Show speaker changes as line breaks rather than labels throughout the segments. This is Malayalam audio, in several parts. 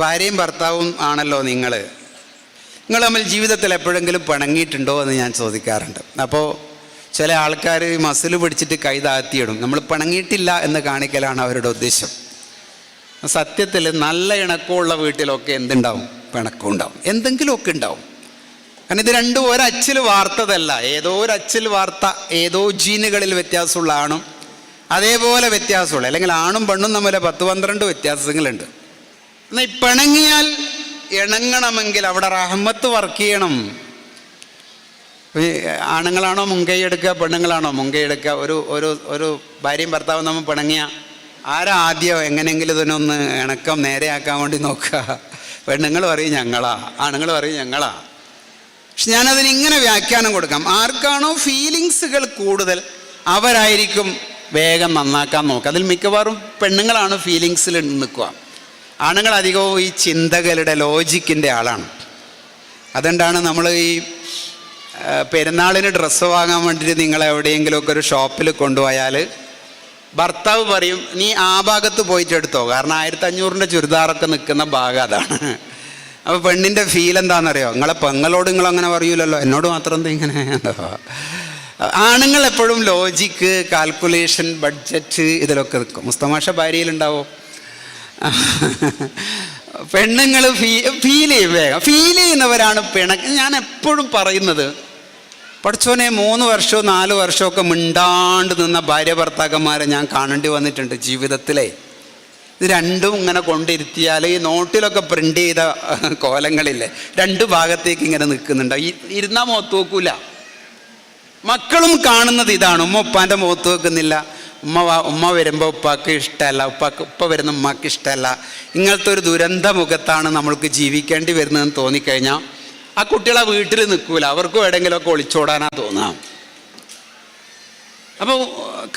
ഭാര്യയും ഭർത്താവും ആണല്ലോ നിങ്ങൾ തമ്മിൽ ജീവിതത്തിൽ എപ്പോഴെങ്കിലും പിണങ്ങിയിട്ടുണ്ടോ എന്ന് ഞാൻ ചോദിക്കാറുണ്ട്. അപ്പോൾ ചില ആൾക്കാർ മസിൽ പിടിച്ചിട്ട് കൈ താഴ്ത്തിയിടും. നമ്മൾ പിണങ്ങിയിട്ടില്ല എന്ന് കാണിക്കലാണ് അവരുടെ ഉദ്ദേശം. സത്യത്തിൽ നല്ല ഇണക്കമുള്ള വീട്ടിലൊക്കെ എന്തുണ്ടാവും? പിണക്കം ഉണ്ടാവും, എന്തെങ്കിലുമൊക്കെ ഉണ്ടാവും. കാരണം ഇത് രണ്ടും ഒരച്ചിൽ വാർത്തതല്ല. ഏതോ ഒരു അച്ചിൽ വാർത്ത, ഏതോ ജീനുകളിൽ വ്യത്യാസമുള്ള ആണും അതേപോലെ വ്യത്യാസമുള്ള, അല്ലെങ്കിൽ ആണും പെണ്ണും തമ്മിൽ 10-12 വ്യത്യാസങ്ങളുണ്ട്. എന്നാൽ ഈ പിണങ്ങിയാൽ ഇണങ്ങണമെങ്കിൽ അവിടെ റഹ്മത്ത് വർക്ക് ചെയ്യണം. ആണുങ്ങളാണോ മുൻകൈ എടുക്കുക, പെണ്ണുങ്ങളാണോ മുൻകൈ എടുക്കുക? ഒരു ഭാര്യയും ഭർത്താവും നമ്മൾ പിണങ്ങിയ ആരാ ആദ്യം എങ്ങനെയെങ്കിലും ഇതിനൊന്ന് ഇണക്കം നേരെയാക്കാൻ വേണ്ടി നോക്കുക? പെണ്ണുങ്ങൾ പറയും ഞങ്ങളാ, ആണുങ്ങൾ പറയും ഞങ്ങളാ. പക്ഷെ ഞാനതിന് ഇങ്ങനെ വ്യാഖ്യാനം കൊടുക്കാം. ആർക്കാണോ ഫീലിങ്സുകൾ കൂടുതൽ അവരായിരിക്കും വേഗം നന്നാക്കാൻ നോക്കുക. അതിൽ മിക്കവാറും പെണ്ണുങ്ങളാണ് ഫീലിങ്സിൽ നിൽക്കുക. ആണുങ്ങൾ അധികവും ഈ ചിന്തകളുടെ ലോജിക്കിൻ്റെ ആളാണ്. അതുകൊണ്ടാണ് നമ്മൾ ഈ പെരുന്നാളിന് ഡ്രസ്സ് വാങ്ങാൻ വേണ്ടിയിട്ട് നിങ്ങളെ എവിടെയെങ്കിലുമൊക്കെ ഒരു ഷോപ്പിൽ കൊണ്ടുപോയാൽ ഭർത്താവ് പറയും നീ ആ ഭാഗത്ത് പോയിട്ട് എടുത്തോ, കാരണം 1500 ചുരിദാറൊക്കെ നിൽക്കുന്ന ഭാഗം അതാണ്. അപ്പോൾ പെണ്ണിൻ്റെ ഫീൽ എന്താണെന്നറിയോ? നിങ്ങളെ പെങ്ങളോട് നിങ്ങളങ്ങനെ പറയൂലല്ലോ, എന്നോട് മാത്രം എന്താ ഇങ്ങനെ? ആണുങ്ങൾ എപ്പോഴും ലോജിക്ക്, കാൽക്കുലേഷൻ, ബഡ്ജറ്റ് ഇതിലൊക്കെ നിൽക്കും. മുസ്തമാഷ ഭാര്യയിലുണ്ടാവോ? പെണ്ണുങ്ങൾ ഫീൽ ചെയ്യും, വേഗം ഫീൽ ചെയ്യുന്നവരാണ് ഞാൻ എപ്പോഴും പറയുന്നത്, പഠിച്ചോനെ 3 വർഷമോ 4 വർഷമൊക്കെ മിണ്ടാണ്ട് നിന്ന ഭാര്യ ഭർത്താക്കന്മാരെ ഞാൻ കാണേണ്ടി വന്നിട്ടുണ്ട് ജീവിതത്തിലെ. ഇത് രണ്ടും ഇങ്ങനെ കൊണ്ടിരുത്തിയാൽ ഈ നോട്ടിലൊക്കെ പ്രിൻ്റ് ചെയ്ത കോലങ്ങളില്ലേ, 2 ഭാഗത്തേക്ക് ഇങ്ങനെ നിൽക്കുന്നുണ്ട്. ഇരുന്നാൽ മുഖത്ത് നോക്കൂല. മക്കളും കാണുന്നത് ഇതാണ്. ഉപ്പാൻ്റെ മുഖത്ത് വെക്കുന്നില്ല. ഉമ്മ വരുമ്പോൾ ഉപ്പാക്ക് ഇഷ്ടമല്ല, ഉപ്പ വരുന്ന ഉമ്മക്ക് ഇഷ്ടമല്ല. ഇങ്ങനത്തെ ഒരു ദുരന്ത മുഖത്താണ് നമ്മൾക്ക് ജീവിക്കേണ്ടി വരുന്നതെന്ന് തോന്നിക്കഴിഞ്ഞാൽ ആ കുട്ടികളെ വീട്ടിൽ നിൽക്കൂല, അവർക്കും എവിടെയെങ്കിലുമൊക്കെ ഒളിച്ചോടാനാ തോന്നാം. അപ്പോൾ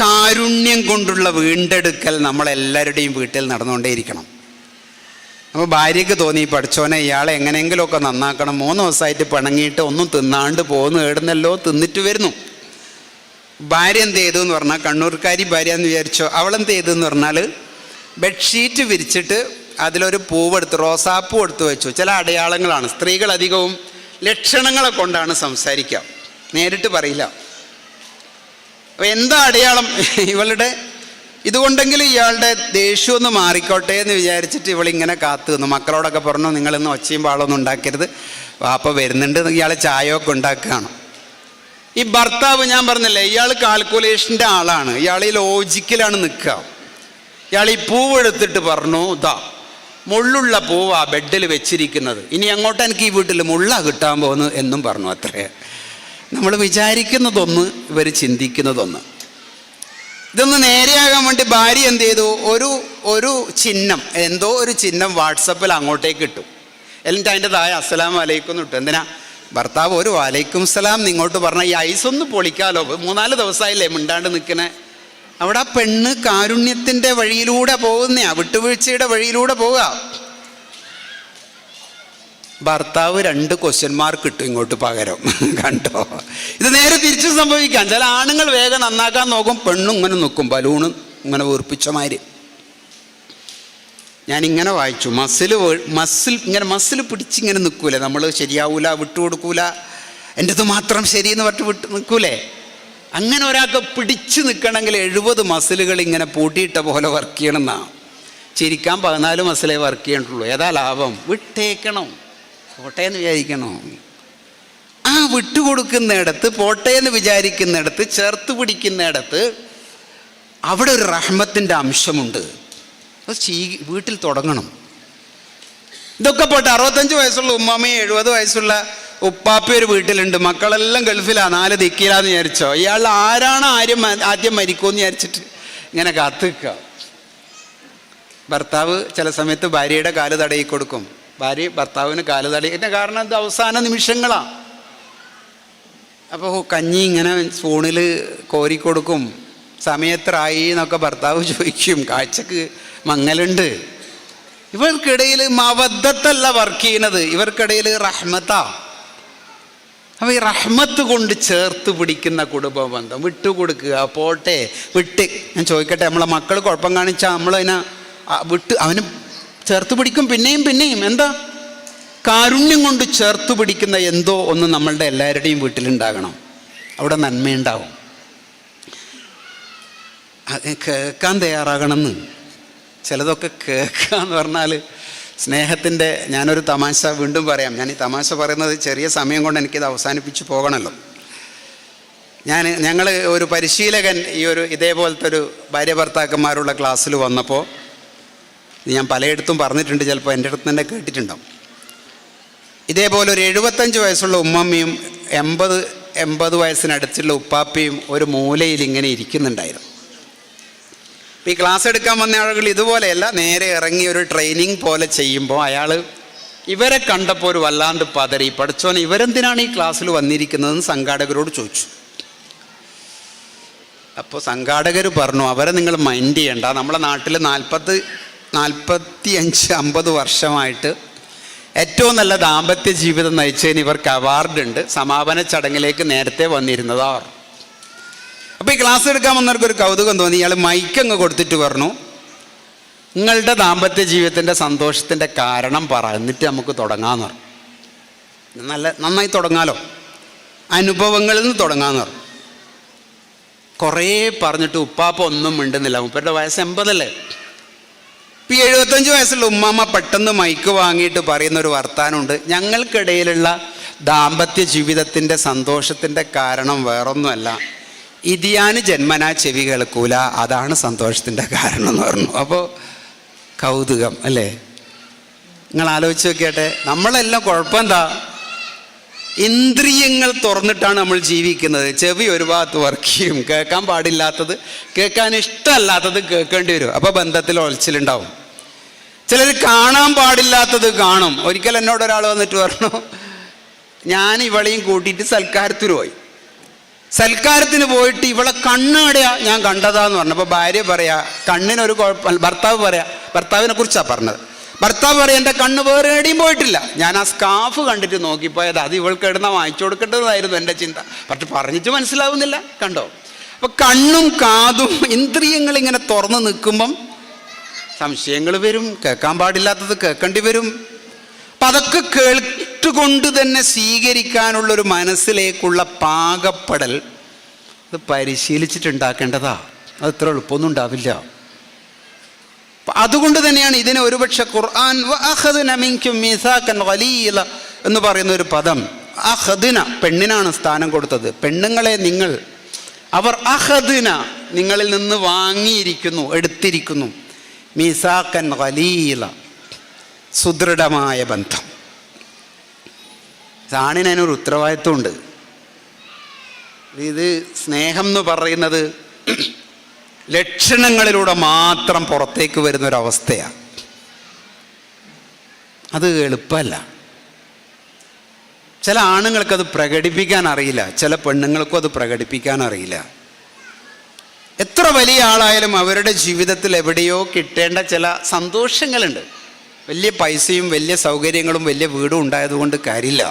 കാരുണ്യം കൊണ്ടുള്ള വീണ്ടെടുക്കൽ നമ്മളെല്ലാവരുടെയും വീട്ടിൽ നടന്നുകൊണ്ടേയിരിക്കണം. അപ്പോൾ ഭാര്യയ്ക്ക് തോന്നി പഠിച്ചോനെ ഇയാളെ എങ്ങനെയെങ്കിലുമൊക്കെ നന്നാക്കണം. 3 ദിവസമായിട്ട് പിണങ്ങിയിട്ട് ഒന്നും തിന്നാണ്ട് പോകുന്നു, ഏടുന്നല്ലോ തിന്നിട്ട് വരുന്നു. ഭാര്യ എന്ത് ചെയ്തു എന്ന് പറഞ്ഞാൽ, കണ്ണൂർക്കാരി ഭാര്യ എന്ന് വിചാരിച്ചോ, അവളെന്ത് ചെയ്തു എന്ന് പറഞ്ഞാൽ ബെഡ്ഷീറ്റ് വിരിച്ചിട്ട് അതിലൊരു പൂവെടുത്ത്, റോസാപ്പൂ എടുത്ത് വെച്ചു. ചില അടയാളങ്ങളാണ്. സ്ത്രീകൾ അധികവും ലക്ഷണങ്ങളെ കൊണ്ടാണ് സംസാരിക്കുക, നേരിട്ട് പറയില്ല. അപ്പോൾ എന്താ അടയാളം? ഇവളുടെ ഇതുകൊണ്ടെങ്കിലും ഇയാളുടെ ദേഷ്യം ഒന്ന് മാറിക്കോട്ടെ എന്ന് വിചാരിച്ചിട്ട് ഇവളിങ്ങനെ കാത്തു നിന്നു. മക്കളോടൊക്കെ പറഞ്ഞു നിങ്ങളിന്ന് ഒച്ചയും പാളൊന്നും ഉണ്ടാക്കരുത്, വാപ്പ വരുന്നുണ്ട്. ഇയാൾ ചായയൊക്കെ ഉണ്ടാക്കുകയാണ്. ഈ ഭർത്താവ്, ഞാൻ പറഞ്ഞില്ലേ, ഇയാൾ കാൽക്കുലേഷൻ്റെ ആളാണ്. ഇയാൾ ഈ ലോജിക്കിലാണ് നിൽക്കുക. ഇയാൾ ഈ പൂവെടുത്തിട്ട് പറഞ്ഞു, ഇതാ മുള്ളുള്ള പൂവാ ബെഡിൽ വെച്ചിരിക്കുന്നത്, ഇനി അങ്ങോട്ട് എനിക്ക് ഈ വീട്ടിൽ മുള്ള കിട്ടാൻ പോകുന്നു എന്നും പറഞ്ഞു. അത്രേ. നമ്മൾ വിചാരിക്കുന്നതൊന്ന്, ഇവർ ചിന്തിക്കുന്നതൊന്ന്. ഇതൊന്ന് നേരെയാകാൻ വേണ്ടി ഭാര്യ എന്ത് ചെയ്തു? ഒരു ചിഹ്നം, എന്തോ ഒരു ചിഹ്നം വാട്സപ്പിൽ അങ്ങോട്ടേക്ക് ഇട്ടു. എന്നിട്ട് അതിൻ്റെ താഴെ അസ്സലാമു അലൈക്കും എന്ന് ഇട്ടു. എന്തിനാ? ഭർത്താവ് ഒരു വലൈക്കും സലാം ഇങ്ങോട്ട് പറഞ്ഞാൽ ഈ ഐസൊന്ന് പൊളിക്കാലോ, 3-4 ദിവസമായില്ലേ മിണ്ടാണ്ട് നിൽക്കണേ. അവിടെ ആ പെണ്ണ് കാരുണ്യത്തിൻ്റെ വഴിയിലൂടെ പോകുന്നയാ, വിട്ടുവീഴ്ചയുടെ വഴിയിലൂടെ പോവുക. ഭർത്താവ് 2 ക്വസ്റ്റ്യൻ മാർക്ക് ഇട്ടു ഇങ്ങോട്ട് പകരം. കണ്ടോ? ഇത് നേരെ തിരിച്ചു സംഭവിക്കാം. ചില ആണുങ്ങൾ വേഗം നന്നാക്കാൻ നോക്കും, പെണ്ണും ഇങ്ങനെ നിൽക്കും, ബലൂണ് ഇങ്ങനെ വീർപ്പിച്ചമാര്. ഞാനിങ്ങനെ വായിച്ചു, മസിൽ പിടിച്ചിങ്ങനെ നിൽക്കൂലേ നമ്മൾ, ശരിയാവൂല, വിട്ടുകൊടുക്കൂല, എൻ്റെത് മാത്രം ശരിയെന്ന് വിട്ട് നിൽക്കൂലേ. അങ്ങനെ ഒരാൾക്ക് പിടിച്ചു നിൽക്കണമെങ്കിൽ 70 മസിലുകൾ ഇങ്ങനെ പൂട്ടിയിട്ട പോലെ വർക്ക് ചെയ്യണമെന്നാണ്. ചിരിക്കാൻ 14 മസിലേ വർക്ക് ചെയ്യണ്ടുള്ളൂ. ഏതാ ലാഭം? വിട്ടേക്കണം, പോട്ടേന്ന് വിചാരിക്കണോ? ആ വിട്ടുകൊടുക്കുന്നിടത്ത്, പോട്ടേന്ന് വിചാരിക്കുന്നിടത്ത്, ചേർത്ത് പിടിക്കുന്നിടത്ത് അവിടെ ഒരു റഹ്മത്തിൻ്റെ അംശമുണ്ട്. വീട്ടിൽ തുടങ്ങണം. ഇതൊക്കെ പോട്ടെ, 65 വയസ്സുള്ള ഉമ്മാമയും 70 വയസ്സുള്ള ഉപ്പാപ്പി ഒരു വീട്ടിലുണ്ട്, മക്കളെല്ലാം ഗൾഫിലാണ്, 4 ദിക്കിലാന്ന് വിചാരിച്ചോ. ഇയാൾ ആരാണ് ആദ്യം മരിക്കുമെന്ന് വിചാരിച്ചിട്ട് ഇങ്ങനെ കാത്തു നിൽക്കുക. ഭർത്താവ് ചില സമയത്ത് ഭാര്യയുടെ കാല് തടയി കൊടുക്കും, ഭാര്യ ഭർത്താവിന് കാല് തടയിക്കുന്ന കാരണം ഇത് അവസാന നിമിഷങ്ങളാണ്. അപ്പോൾ കഞ്ഞി ഇങ്ങനെ സ്പൂണിൽ കോരിക്കൊടുക്കും. സമയത്രായി എന്നൊക്കെ ഭർത്താവ് ചോദിക്കും, കാഴ്ചക്ക് മങ്ങലുണ്ട്. ഇവർക്കിടയിൽ മവദ്ദത്തല്ല വർക്ക് ചെയ്യുന്നത്, ഇവർക്കിടയിൽ റഹ്മത്താ. അപ്പോൾ ഈ റഹ്മത്ത് കൊണ്ട് ചേർത്ത് പിടിക്കുന്ന കുടുംബ ബന്ധം, വിട്ടുകൊടുക്കുക, പോട്ടെ, ഞാൻ ചോദിക്കട്ടെ, നമ്മളെ മക്കൾ കുഴപ്പം കാണിച്ചാൽ നമ്മളതിനെ അവന് ചേർത്ത് പിടിക്കും പിന്നെയും പിന്നെയും. എന്താ? കാരുണ്യം കൊണ്ട് ചേർത്ത് പിടിക്കുന്ന എന്തോ ഒന്ന് നമ്മളുടെ എല്ലാവരുടെയും വീട്ടിലുണ്ടാകണം. അവിടെ നന്മയുണ്ടാവും. കേൾക്കാൻ തയ്യാറാകണമെന്ന്. ചിലതൊക്കെ കേൾക്കുക എന്ന് പറഞ്ഞാൽ സ്നേഹത്തിൻ്റെ, ഞാനൊരു തമാശ വീണ്ടും പറയാം. ഞാൻ ഈ തമാശ പറയുന്നത് ചെറിയ സമയം കൊണ്ട് എനിക്കിത് അവസാനിപ്പിച്ച് പോകണമല്ലോ. ഞങ്ങൾ ഒരു പരിശീലകൻ ഇതേപോലത്തെ ഒരു ഭാര്യ ഭർത്താക്കന്മാരുള്ള ക്ലാസ്സിൽ വന്നപ്പോൾ, ഞാൻ പലയിടത്തും പറഞ്ഞിട്ടുണ്ട്, ചിലപ്പോൾ എൻ്റെ അടുത്ത് തന്നെ കേട്ടിട്ടുണ്ടാവും. ഇതേപോലെ ഒരു 75 വയസ്സുള്ള ഉമ്മമ്മയും 80 വയസ്സിനടുത്തുള്ള ഉപ്പാപ്പയും ഒരു മൂലയിൽ ഇങ്ങനെ ഇരിക്കുന്നുണ്ടായിരുന്നു. ഈ ക്ലാസ് എടുക്കാൻ വന്ന ആളുകൾ ഇതുപോലെയല്ല, നേരെ ഇറങ്ങി ഒരു ട്രെയിനിങ് പോലെ ചെയ്യുമ്പോൾ അയാൾ ഇവരെ കണ്ടപ്പോൾ ഒരു വല്ലാണ്ട് പതറി. പഠിച്ചോനെ, ഇവരെന്തിനാണ് ഈ ക്ലാസ്സിൽ വന്നിരിക്കുന്നതെന്ന് സംഘാടകരോട് ചോദിച്ചു. അപ്പോൾ സംഘാടകർ പറഞ്ഞു, അവരെ നിങ്ങൾ മൈൻഡ് ചെയ്യണ്ട. നമ്മളെ നാട്ടിൽ 45-50 വർഷമായിട്ട് ഏറ്റവും നല്ല ദാമ്പത്യ ജീവിതം നയിച്ചതിന് ഇവർക്ക് അവാർഡുണ്ട്. സമാപന ചടങ്ങിലേക്ക് നേരത്തെ വന്നിരുന്നതാ. അപ്പോൾ ഈ ക്ലാസ് എടുക്കാൻ വന്നവർക്കൊരു കൗതുകം തോന്നി. ഇയാൾ മൈക്കങ്ങ് കൊടുത്തിട്ട് പറഞ്ഞു, നിങ്ങളുടെ ദാമ്പത്യ ജീവിതത്തിൻ്റെ സന്തോഷത്തിൻ്റെ കാരണം പറ, എന്നിട്ട് നമുക്ക് തുടങ്ങാമെന്ന് പറഞ്ഞു. നന്നായി തുടങ്ങാലോ, അനുഭവങ്ങളിൽ നിന്ന് തുടങ്ങാമെന്ന് പറഞ്ഞു. കുറേ പറഞ്ഞിട്ട് ഉപ്പാപ്പ ഒന്നും മിണ്ടുന്നില്ല. മുപ്പരുടെ വയസ്സ് 80 അല്ലേ. ഇപ്പം 75 വയസ്സുള്ള ഉമ്മാമ്മ പെട്ടെന്ന് മൈക്ക് വാങ്ങിയിട്ട് പറയുന്നൊരു വർത്താനമുണ്ട്. ഞങ്ങൾക്കിടയിലുള്ള ദാമ്പത്യ ജീവിതത്തിൻ്റെ സന്തോഷത്തിൻ്റെ കാരണം വേറൊന്നുമല്ല, ഇതിയാന് ജന്മനാ ചെവി കേൾക്കൂല, അതാണ് സന്തോഷത്തിൻ്റെ കാരണം എന്ന് പറഞ്ഞു. അപ്പോൾ കൗതുകം അല്ലേ? നിങ്ങൾ ആലോചിച്ച് നോക്കിയാട്ടെ, നമ്മളെല്ലാം കുഴപ്പം എന്താ? ഇന്ദ്രിയങ്ങൾ തുറന്നിട്ടാണ് നമ്മൾ ജീവിക്കുന്നത്. ചെവി ഒരു ഭാഗത്ത് വർക്ക് ചെയ്യും, കേൾക്കാൻ പാടില്ലാത്തത് കേൾക്കാൻ ഇഷ്ടമല്ലാത്തത് കേൾക്കേണ്ടി വരും. അപ്പോൾ ബന്ധത്തിൽ ഒളിച്ചിലുണ്ടാവും. ചിലർ കാണാൻ പാടില്ലാത്തത് കാണും. ഒരിക്കൽ എന്നോട് ഒരാൾ വന്നിട്ട് പറഞ്ഞു, ഞാൻ ഇവളെയും കൂട്ടിയിട്ട് സൽക്കാരത്തിന് പോയി. സൽക്കാരത്തിന് പോയിട്ട് ഇവളെ കണ്ണാടെയാ ഞാൻ കണ്ടതാന്ന് പറഞ്ഞു. അപ്പോൾ ഭാര്യ പറയാ, കണ്ണിനൊരു കുഴപ്പമില്ല. ഭർത്താവിനെ കുറിച്ചാണ് പറഞ്ഞത്. ഭർത്താവ് പറയാം, എൻ്റെ കണ്ണ് വേറെ എവിടെയും പോയിട്ടില്ല, ഞാൻ ആ സ്കാർഫ് കണ്ടിട്ട് നോക്കിപ്പോയത്, അത് ഇവൾക്ക് ഇടുന്ന വാങ്ങിച്ചു കൊടുക്കേണ്ടതായിരുന്നു എൻ്റെ ചിന്ത. പക്ഷെ പറഞ്ഞിട്ട് മനസ്സിലാവുന്നില്ല. കണ്ടോ? അപ്പോൾ കണ്ണും കാതും ഇന്ദ്രിയങ്ങളിങ്ങനെ തുറന്ന് നിൽക്കുമ്പം സംശയങ്ങൾ വരും, കേൾക്കാൻ പാടില്ലാത്തത് കേൾക്കേണ്ടി വരും. അപ്പം അതൊക്കെ കേട്ടുകൊണ്ട് തന്നെ സ്വീകരിക്കാനുള്ളൊരു മനസ്സിലേക്കുള്ള പാകപ്പെടൽ അത് പരിശീലിച്ചിട്ടുണ്ടാക്കേണ്ടതാ. അത് ഇത്ര എളുപ്പമൊന്നും ഉണ്ടാവില്ല. അതുകൊണ്ട് തന്നെയാണ് ഇതിന് ഒരുപക്ഷെ ഖുർആൻ എന്ന് പറയുന്ന ഒരു പദം, അഹദിന പെണ്ണിനാണ് സ്ഥാനം കൊടുത്തത്. പെണ്ണുങ്ങളെ നിങ്ങൾ, അവർ അഹദിന നിങ്ങളിൽ നിന്ന് വാങ്ങിയിരിക്കുന്നു, എടുത്തിരിക്കുന്നു, മീസാക്കൻ ഖലീല സുദൃഢമായ ബന്ധം. ആണിനൊരു ഉത്തരവാദിത്വമുണ്ട്. ഇത് സ്നേഹം എന്ന് പറയുന്നത് ലക്ഷണങ്ങളിലൂടെ മാത്രം പുറത്തേക്ക് വരുന്നൊരവസ്ഥയാണ്. അത് എളുപ്പമല്ല. ചില ആണുങ്ങൾക്കത് പ്രകടിപ്പിക്കാൻ അറിയില്ല, ചില പെണ്ണുങ്ങൾക്കും അത് പ്രകടിപ്പിക്കാൻ അറിയില്ല. എത്ര വലിയ ആളായാലും അവരുടെ ജീവിതത്തിൽ എവിടെയോ കിട്ടേണ്ട ചില സന്തോഷങ്ങളുണ്ട്. വലിയ പൈസയും വലിയ സൗകര്യങ്ങളും വലിയ വീടും ഉണ്ടായതുകൊണ്ട് കാര്യമില്ല.